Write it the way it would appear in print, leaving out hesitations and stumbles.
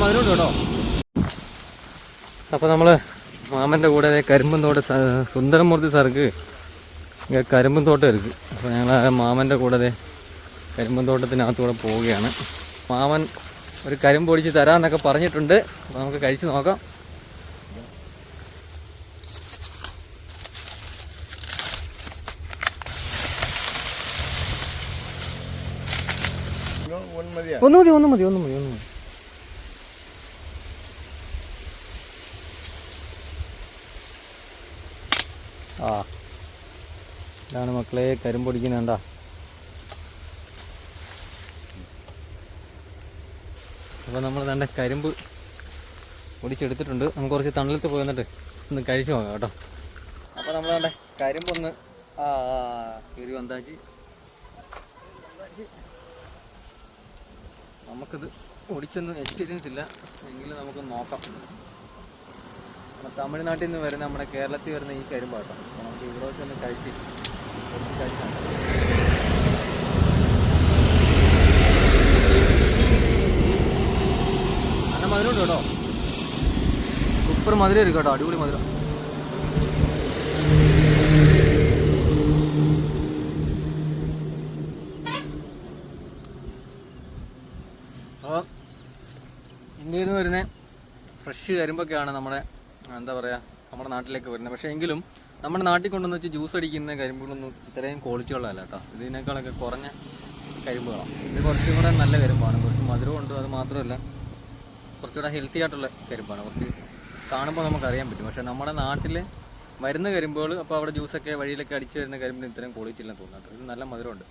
അതിനോട്ട് കേട്ടോ. അപ്പോൾ നമ്മൾ മാമൻ്റെ കൂടെ കരിമ്പും തോട്ടം സുന്ദരമൂർത്തി സാർക്ക് കരിമ്പും തോട്ടം ഇരിക്കും. അപ്പോൾ ഞങ്ങൾ മാമൻ്റെ കൂടെ കരിമ്പും തോട്ടത്തിനകത്തൂടെ പോവുകയാണ്. മാമൻ ഒരു കരിമ്പ് പൊടിച്ച് തരാമെന്നൊക്കെ പറഞ്ഞിട്ടുണ്ട്. അപ്പോൾ നമുക്ക് കഴിച്ച് നോക്കാം. ഒന്ന് മതി. ആ, ഇതാണ് മക്കളെ കരിമ്പ് പൊടിക്കുന്നുണ്ട. അപ്പോൾ നമ്മൾ തന്നെ കരിമ്പ് പൊടിച്ചെടുത്തിട്ടുണ്ട്. നമുക്ക് കുറച്ച് തണലത്ത് പോയി വന്നിട്ട് ഒന്ന് കഴിച്ച് നോക്കാം കേട്ടോ. അപ്പോൾ നമ്മൾ തന്നെ കരിമ്പൊന്ന് കയറി വന്നാച്ച് നമുക്കിത് പൊടിച്ചൊന്നും എക്സ്പീരിയൻസ് ഇല്ല എങ്കിലും നമുക്ക് നോക്കാം. തമിഴ്നാട്ടിൽ നിന്ന് വരുന്ന നമ്മുടെ കേരളത്തിൽ വരുന്ന ഈ കരിമ്പ് കേട്ടോ. അപ്പോൾ നമുക്ക് ഇവിടെ വെച്ചൊന്ന് കഴിച്ച് കഴിച്ചാൽ നല്ല മധുരമുണ്ട് കേട്ടോ. സൂപ്പർ മധുരം ഇരിക്കും കേട്ടോ, അടിപൊളി മധുരം. അപ്പോൾ ഇന്ത്യയിൽ നിന്ന് വരുന്ന ഫ്രഷ് കരിമ്പൊക്കെയാണ് നമ്മുടെ എന്താ പറയുക നമ്മുടെ നാട്ടിലേക്ക് വരുന്നത്. പക്ഷേ എങ്കിലും നമ്മുടെ നാട്ടിൽ കൊണ്ടുവന്ന് വെച്ച് ജ്യൂസ് അടിക്കുന്ന കരിമ്പുകളൊന്നും ഇത്രയും ക്വാളിറ്റി ഉള്ളതല്ല കേട്ടോ. ഇതിനേക്കാളൊക്കെ കുറഞ്ഞ കരിമ്പുകളാണ്. ഇത് കുറച്ചും കൂടെ നല്ല കരിമ്പാണ്, കുറച്ച് മധുരമുണ്ട്. അത് മാത്രമല്ല കുറച്ചുകൂടെ ഹെൽത്തി ആയിട്ടുള്ള കരിമ്പാണ്. കുറച്ച് കാണുമ്പോൾ നമുക്കറിയാൻ പറ്റും. പക്ഷേ നമ്മുടെ നാട്ടിൽ വരുന്ന കരിമ്പുകൾ അപ്പോൾ അവിടെ ജ്യൂസൊക്കെ വഴിയിലൊക്കെ അടിച്ച് വരുന്ന കരിമ്പിന് ഇത്രയും ക്വാളിറ്റി ഇല്ലെന്ന് തോന്നുന്നുണ്ട്. ഇത് നല്ല മധുരമുണ്ട്.